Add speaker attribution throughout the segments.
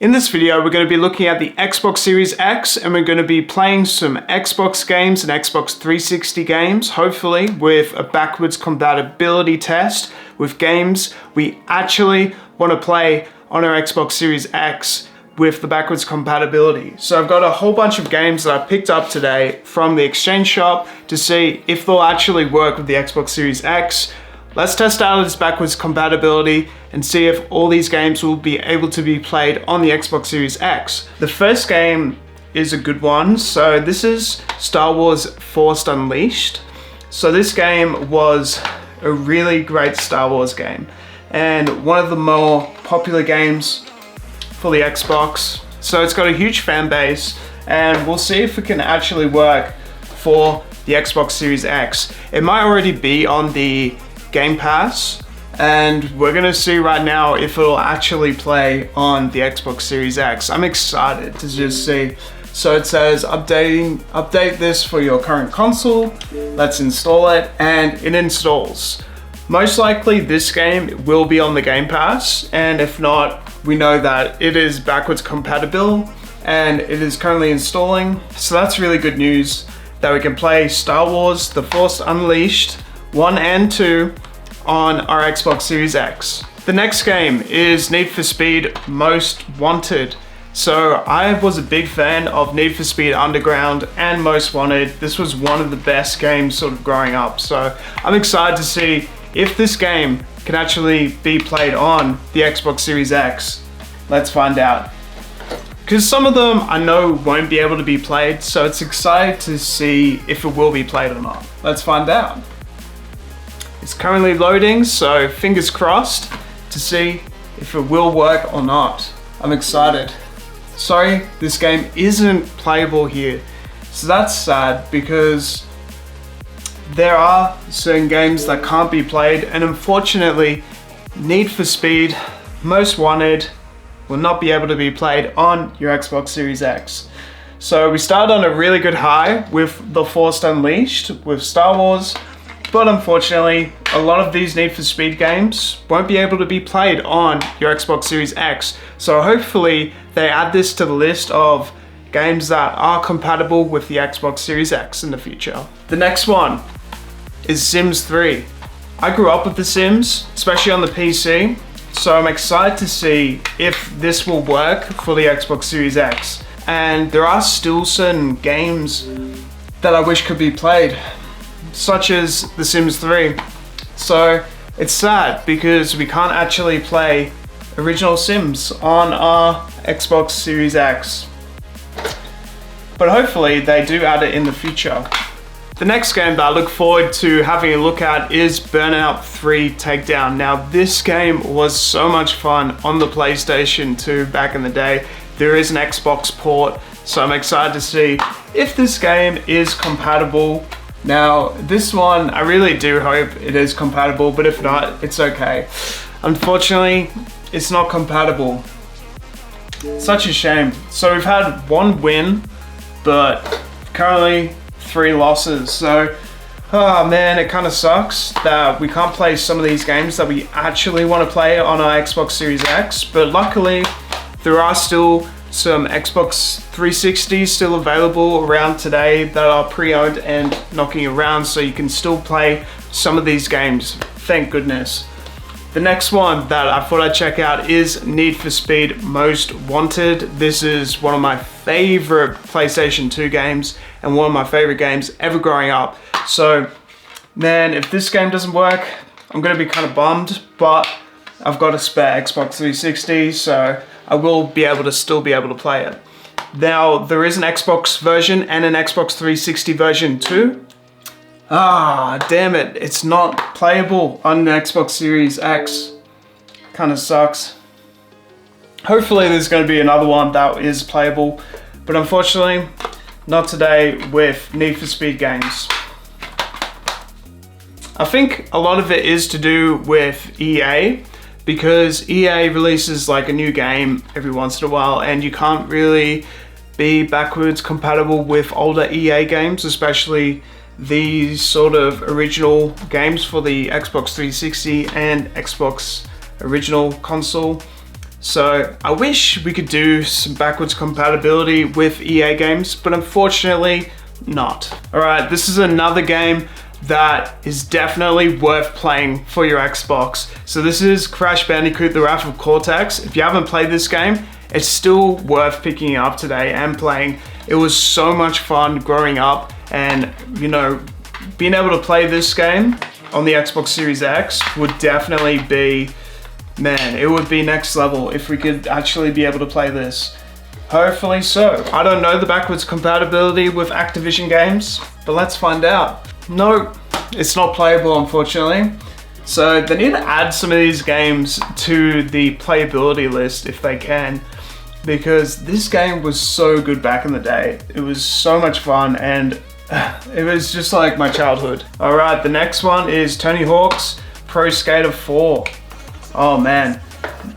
Speaker 1: In this video, we're going to be looking at the Xbox Series X, and we're going to be playing some Xbox games and Xbox 360 games, hopefully with a backwards compatibility test with games we actually want to play on our Xbox Series X with the backwards compatibility. So I've got a whole bunch of games that I picked up today from the Exchange Shop to see if they'll actually work with the Xbox Series X. Let's test out its backwards compatibility and see if all these games will be able to be played on the Xbox Series X. The first game is a good one. So this is Star Wars Force Unleashed. So this game was a really great Star Wars game and one of the more popular games for the Xbox. So it's got a huge fan base and we'll see if it can actually work for the Xbox Series X. It might already be on the Game Pass, and we're gonna see right now if it'll actually play on the Xbox Series X. I'm excited to just see. So it says update this for your current console. Let's install it, and it installs. Most likely this game will be on the Game Pass, and if not, we know that it is backwards compatible and it is currently installing. So that's really good news that we can play Star Wars The Force Unleashed 1 and 2 on our Xbox Series X. The next game is Need for Speed Most Wanted. So I was a big fan of Need for Speed Underground and Most Wanted. This was one of the best games sort of growing up. So I'm excited to see if this game can actually be played on the Xbox Series X. Let's find out. Because some of them I know won't be able to be played, so it's exciting to see if it will be played or not. Let's find out. It's currently loading, so fingers crossed to see if it will work or not. I'm excited. Sorry, this game isn't playable here. So that's sad because there are certain games that can't be played, and unfortunately, Need for Speed Most Wanted will not be able to be played on your Xbox Series X. So we started on a really good high with The Force Unleashed, with Star Wars, but unfortunately, a lot of these Need for Speed games won't be able to be played on your Xbox Series X. So hopefully they add this to the list of games that are compatible with the Xbox Series X in the future. The next one is Sims 3. I grew up with The Sims, especially on the PC, so I'm excited to see if this will work for the Xbox Series X. And there are still certain games that I wish could be played, such as The Sims 3. So it's sad because we can't actually play original Sims on our Xbox Series X. But hopefully they do add it in the future. The next game that I look forward to having a look at is Burnout 3 Takedown. Now this game was so much fun on the PlayStation 2 back in the day. There is an Xbox port, so I'm excited to see if this game is compatible. Now this one, I really do hope it is compatible, but if not, it's okay. Unfortunately, it's not compatible. Such a shame. So we've had one win, but currently 3 losses. So, oh man, it kind of sucks that we can't play some of these games that we actually want to play on our Xbox Series X, but luckily there are still some Xbox 360s still available around today that are pre-owned and knocking around, so you can still play some of these games, thank goodness. The next one that I thought I'd check out is Need for Speed Most Wanted. This is one of my favorite PlayStation 2 games and one of my favorite games ever growing up. So man, if this game doesn't work, I'm gonna be kind of bummed, but I've got a spare Xbox 360, so I will be able to still be able to play it. Now, there is an Xbox version and an Xbox 360 version too. Ah, damn it, it's not playable on the Xbox Series X. Kind of sucks. Hopefully there's going to be another one that is playable, but unfortunately, not today with Need for Speed games. I think a lot of it is to do with EA, because EA releases like a new game every once in a while, and you can't really be backwards compatible with older EA games, especially these sort of original games for the Xbox 360 and Xbox original console. So I wish we could do some backwards compatibility with EA games, but unfortunately not. All right, this is another game that is definitely worth playing for your Xbox. So this is Crash Bandicoot: The Wrath of Cortex. If you haven't played this game, it's still worth picking up today and playing. It was so much fun growing up, and you know, being able to play this game on the Xbox Series X would definitely be, man, it would be next level if we could actually be able to play this. Hopefully so. I don't know the backwards compatibility with Activision games, but let's find out. No, it's not playable, unfortunately. So they need to add some of these games to the playability list if they can, because this game was so good back in the day. It was so much fun, and it was just like my childhood. All right, the next one is Tony Hawk's Pro Skater 4. Oh man.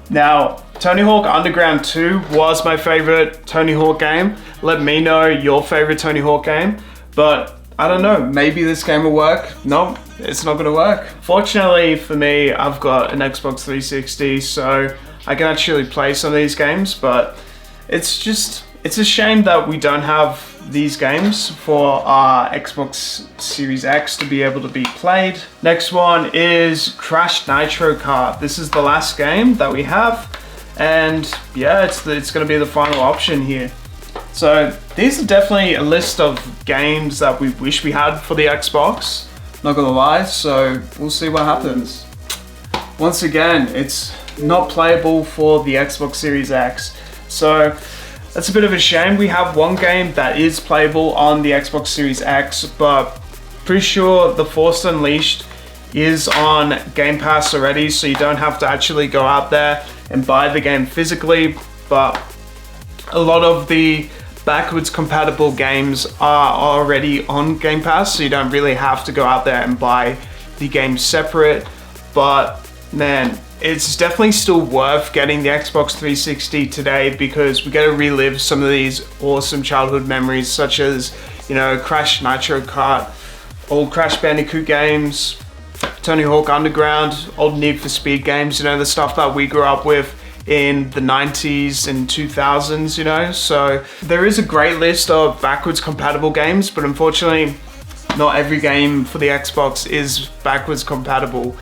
Speaker 1: Now, Tony Hawk Underground 2 was my favorite Tony Hawk game. Let me know your favorite Tony Hawk game, but I don't know, maybe this game will work. No, it's not gonna work. Fortunately for me, I've got an Xbox 360, so I can actually play some of these games, but it's a shame that we don't have these games for our Xbox Series X to be able to be played. Next one is Crash Nitro Kart. This is the last game that we have, and yeah, it's gonna be the final option here. So these are definitely a list of games that we wish we had for the Xbox, not gonna lie, so we'll see what happens. Once again, it's not playable for the Xbox Series X, so that's a bit of a shame. We have one game that is playable on the Xbox Series X, but pretty sure The Force Unleashed is on Game Pass already, so you don't have to actually go out there and buy the game physically, but a lot of the backwards compatible games are already on Game Pass, so you don't really have to go out there and buy the game separate. But man, it's definitely still worth getting the Xbox 360 today, because we get to relive some of these awesome childhood memories, such as, you know, Crash Nitro Kart, old Crash Bandicoot games, Tony Hawk Underground, old Need for Speed games, you know, the stuff that we grew up with in the 90s and 2000s, you know. So there is a great list of backwards compatible games, but unfortunately not every game for the Xbox is backwards compatible.